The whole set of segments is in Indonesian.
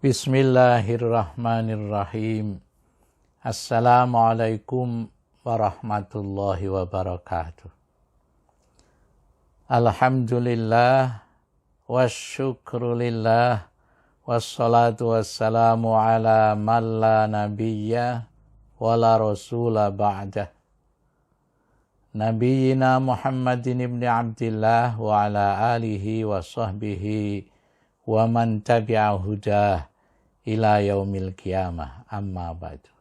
Bismillahirrahmanirrahim. Assalamualaikum warahmatullahi wabarakatuh. Alhamdulillah wassyukrulillah wassalatu wassalamu ala man la nabiyya wa la rasula ba'dah. Nabiyyina Muhammadin ibn Abdillah wa ala alihi wa sahbihi wa man tabi'a hudah ila yaumil qiyamah, amma ba'du.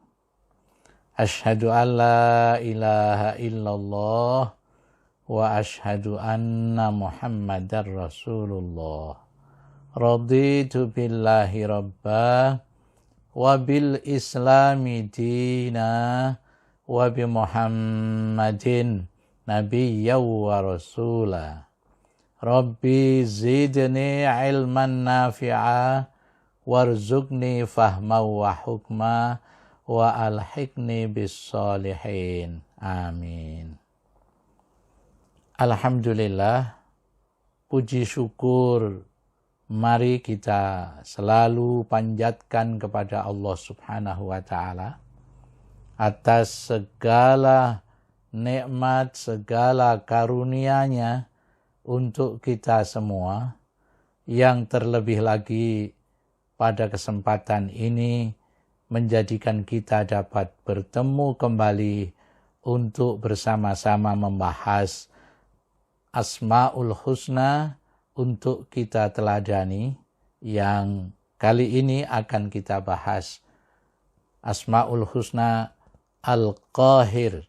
Asyhadu an la ilaha illallah wa asyhadu anna Muhammadar Rasulullah. Raditu billahi rabba wa bil islami dina wa bi Muhammadin nabiyyan wa rasula. Rabbi zidni ilman nafi'a warzuqni fahma wa hukma wa alhiqni bis solihin. Amin. Alhamdulillah, puji syukur mari kita selalu panjatkan kepada Allah Subhanahu wa ta'ala atas segala nikmat, segala karunia-Nya untuk kita semua, yang terlebih lagi pada kesempatan ini menjadikan kita dapat bertemu kembali untuk bersama-sama membahas Asmaul Husna untuk kita teladani. Yang kali ini akan kita bahas Asmaul Husna Al-Qahir,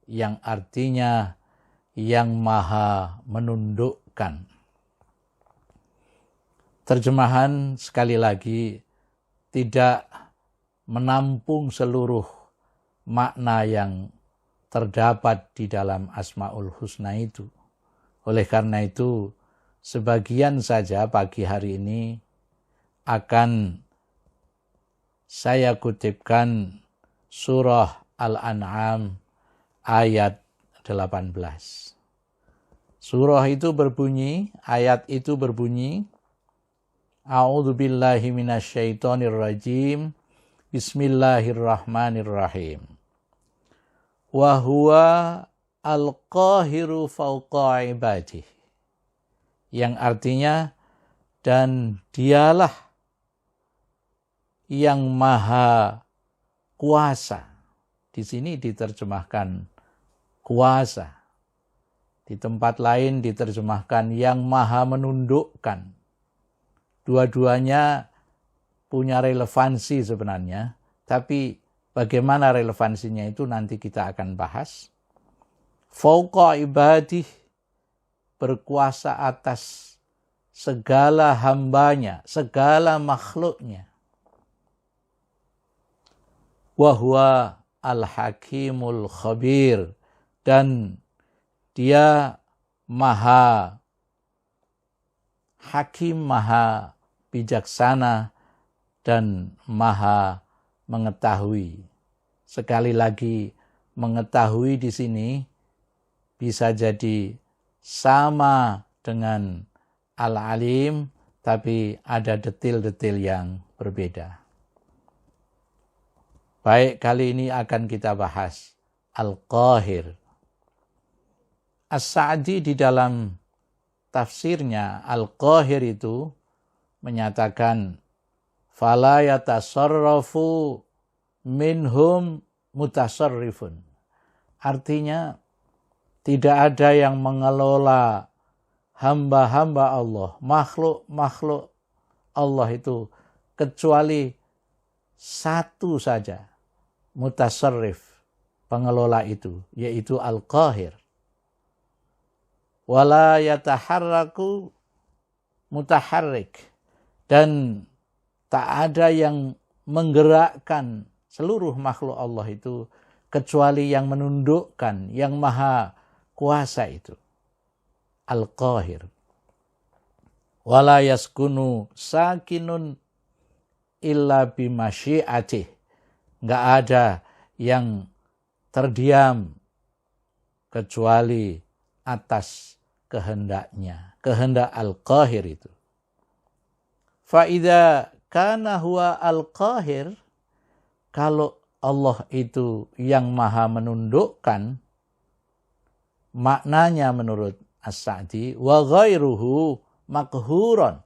yang artinya yang maha menundukkan. Terjemahan sekali lagi tidak menampung seluruh makna yang terdapat di dalam Asmaul Husna itu. Oleh karena itu, sebagian saja pagi hari ini akan saya kutipkan surah Al-An'am ayat 18. Surah itu berbunyi, ayat itu berbunyi, A'udzu billahi minasyaitonir rajim. Bismillahirrahmanirrahim. Wa huwa al-qahiru fawqa ibadih. Yang artinya, dan dialah yang maha kuasa. Di sini diterjemahkan kuasa. Di tempat lain diterjemahkan yang maha menundukkan. Dua-duanya punya relevansi sebenarnya, tapi bagaimana relevansinya itu nanti kita akan bahas. Fauqa ibadih, berkuasa atas segala hambanya, segala makhluknya. Wahwa al-hakimul khabir, dan dia maha hakim, maha bijaksana, dan maha mengetahui. Sekali lagi, mengetahui di sini bisa jadi sama dengan al-alim, tapi ada detil-detil yang berbeda. Baik, kali ini akan kita bahas Al-Qahir. As-Sa'di di dalam tafsirnya Al-Qahir itu menyatakan fala yatasarrafu minhum mutasarrifun. Artinya tidak ada yang mengelola hamba-hamba Allah, makhluk-makhluk Allah itu, kecuali satu saja mutasarrif, pengelola itu, yaitu Al-Qahir. Wala yataharraku mutaharrik, dan tak ada yang menggerakkan seluruh makhluk Allah itu kecuali yang menundukkan, yang maha kuasa itu, Al-Qahir. Wala yaskunu sakinun illa bimasyiatih, nggak ada yang terdiam kecuali atas kehendaknya, kehendak Al-Qahir itu. Fa'idha kana huwa al-qahir, kalau Allah itu yang maha menundukkan, maknanya menurut As-Sa'di, wa ghairuhu makhuron,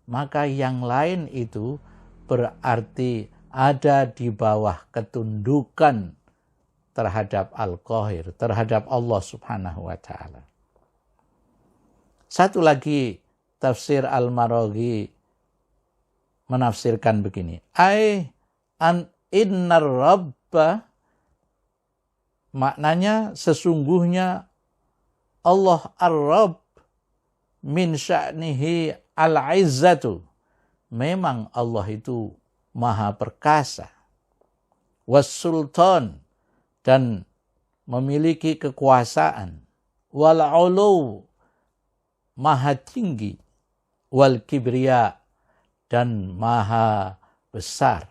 maka yang lain itu berarti ada di bawah ketundukan terhadap Al-Qahir, terhadap Allah Subhanahu wa ta'ala. Satu lagi tafsir Al-Maraghi menafsirkan begini, innar rabba, maknanya sesungguhnya Allah ar-Rabb min sya'nihi al-izzatu, memang Allah itu maha perkasa, was-sultan, dan memiliki kekuasaan, wal-ulu, maha tinggi, wal-kibriya, dan maha besar,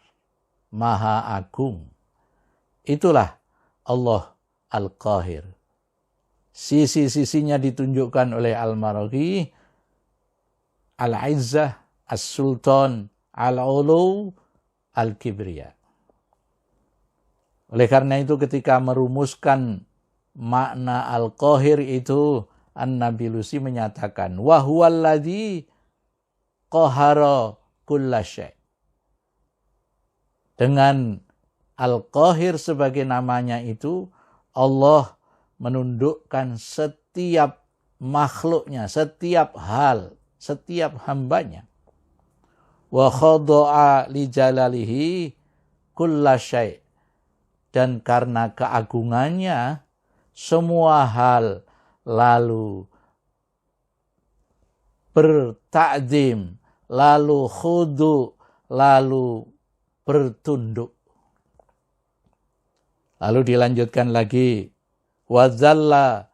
maha agung. Itulah Allah Al-Qahir. Sisi-sisinya ditunjukkan oleh Al-Maraghi, Al-Izzah, As-Sultan, Al-Ulu, Al-Kibriya. Oleh karena itu ketika merumuskan makna Al-Qahir itu, An-Nabilusi menyatakan, wa huwallazi qahara kulla syai'. Dengan Al-Qahir sebagai namanya itu, Allah menundukkan setiap makhluknya, setiap hal, setiap hambanya. Wa khada'a li jalalihi kulla syai'. Dan karena keagungannya, semua hal lalu bertakdim, lalu khudu, lalu bertunduk. Lalu dilanjutkan lagi, wa dzalla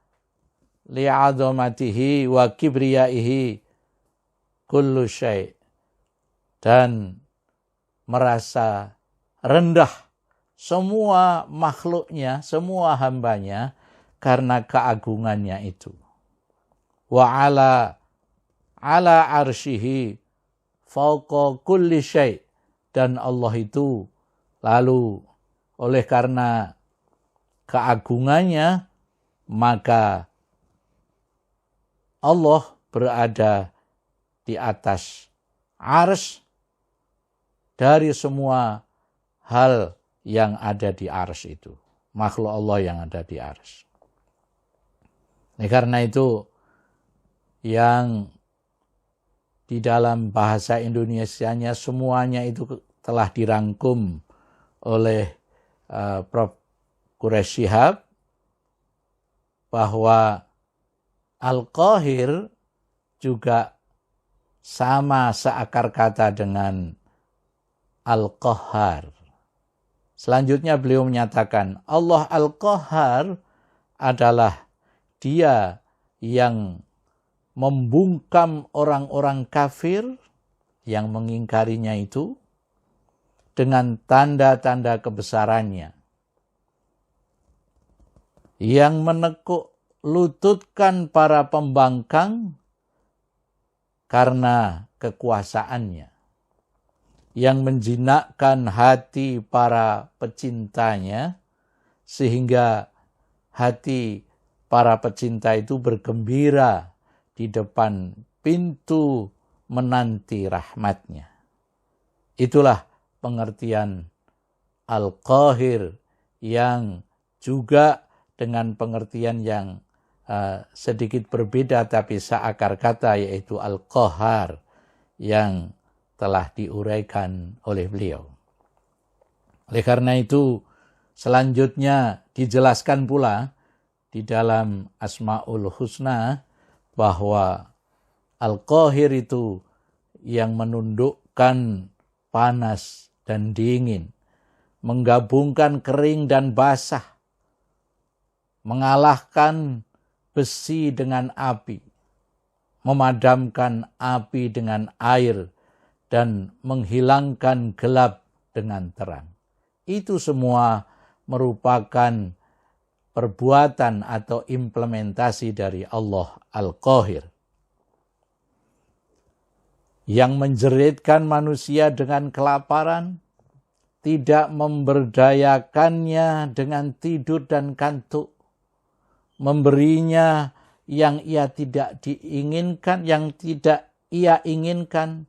li'azamatihi wa kibriyaihi kullu syai', dan merasa rendah semua makhluknya, semua hambanya karena keagungannya itu. Wa ala arsyihi fauqa kulli syai', dan Allah itu lalu oleh karena keagungannya maka Allah berada di atas arsy dari semua hal yang ada di arsy itu, makhluk Allah yang ada di arsy. Karena itu yang di dalam bahasa Indonesianya semuanya itu telah dirangkum oleh Prof. Quraish Shihab, bahwa Al-Qahir juga sama seakar kata dengan Al-Qahhar. Selanjutnya beliau menyatakan Allah Al-Qahhar adalah Dia yang membungkam orang-orang kafir yang mengingkarinya itu dengan tanda-tanda kebesarannya, yang menekuk lututkan para pembangkang karena kekuasaannya, yang menjinakkan hati para pecintanya sehingga hati para pecinta itu bergembira di depan pintu menanti rahmatnya. Itulah pengertian Al-Qahir, yang juga dengan pengertian yang sedikit berbeda tapi seakar kata, yaitu Al-Qahhar yang telah diuraikan oleh beliau. Oleh karena itu selanjutnya dijelaskan pula di dalam Asma'ul Husna bahwa Al-Qahir itu yang menundukkan panas dan dingin, menggabungkan kering dan basah, mengalahkan besi dengan api, memadamkan api dengan air, dan menghilangkan gelap dengan terang. Itu semua merupakan perbuatan atau implementasi dari Allah Al-Qahir. yang menjeritkan manusia dengan kelaparan, tidak memberdayakannya dengan tidur dan kantuk, memberinya yang ia tidak diinginkan, yang tidak ia inginkan,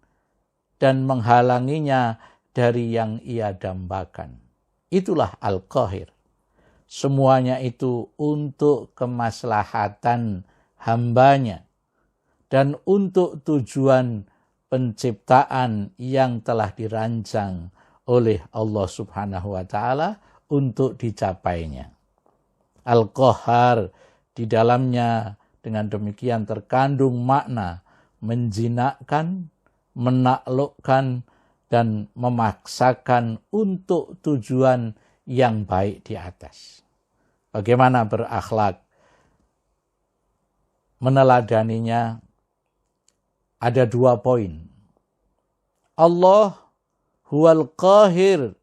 dan menghalanginya dari yang ia dambakan. Itulah Al-Qahir. Semuanya itu untuk kemaslahatan hambanya dan untuk tujuan penciptaan yang telah dirancang oleh Allah Subhanahu wa Ta'ala untuk dicapainya. Al-Qahar di dalamnya dengan demikian terkandung makna menjinakkan, menaklukkan, dan memaksakan untuk tujuan yang baik di atas. Bagaimana berakhlak? Meneladaninya ada 2 poin. Allah huwal qahir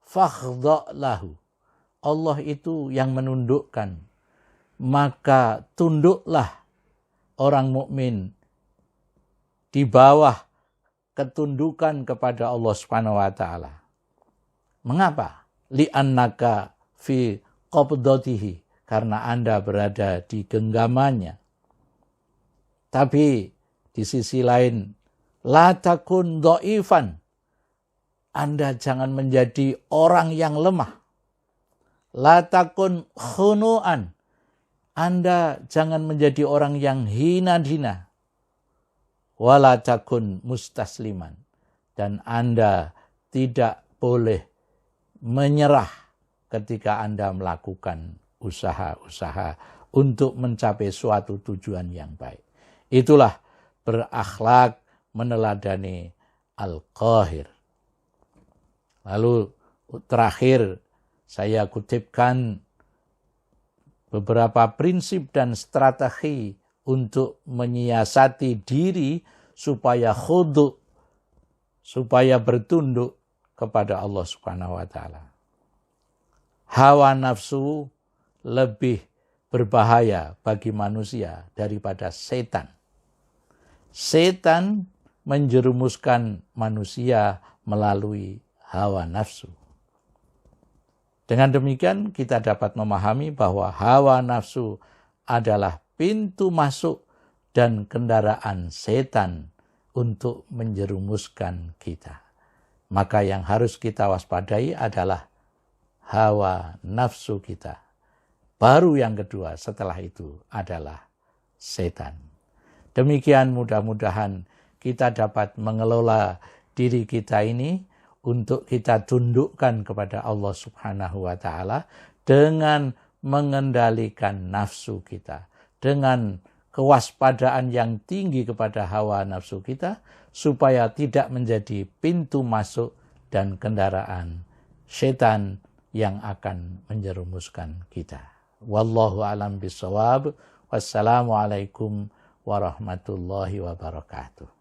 fakhdha' lahu. Allah itu yang menundukkan, maka tunduklah orang mukmin di bawah ketundukan kepada Allah Subhanahu wa Ta'ala. Mengapa? Li'annaka fi qabdatihi, karena Anda berada di genggamannya. Tapi di sisi lain, la takun dhaifan, Anda jangan menjadi orang yang lemah. La takun khunu'an, Anda jangan menjadi orang yang hina-hina. Wala takun mustasliman, dan Anda tidak boleh menyerah ketika Anda melakukan usaha-usaha untuk mencapai suatu tujuan yang baik. Itulah berakhlak meneladani Al-Qahir. Lalu terakhir saya kutipkan beberapa prinsip dan strategi untuk menyiasati diri supaya khudu', supaya bertunduk kepada Allah Subhanahu wa Ta'ala. Hawa nafsu lebih berbahaya bagi manusia daripada setan. Setan menjerumuskan manusia melalui hawa nafsu. Dengan demikian kita dapat memahami bahwa hawa nafsu adalah pintu masuk dan kendaraan setan untuk menjerumuskan kita. Maka yang harus kita waspadai adalah hawa nafsu kita. Baru yang kedua setelah itu adalah setan. Demikian mudah-mudahan kita dapat mengelola diri kita ini untuk kita tundukkan kepada Allah Subhanahu wa Ta'ala dengan mengendalikan nafsu kita, dengan kewaspadaan yang tinggi kepada hawa nafsu kita, supaya tidak menjadi pintu masuk dan kendaraan setan yang akan menjerumuskan kita. Wallahu a'lam bishawab. Wassalamualaikum warahmatullahi wabarakatuh.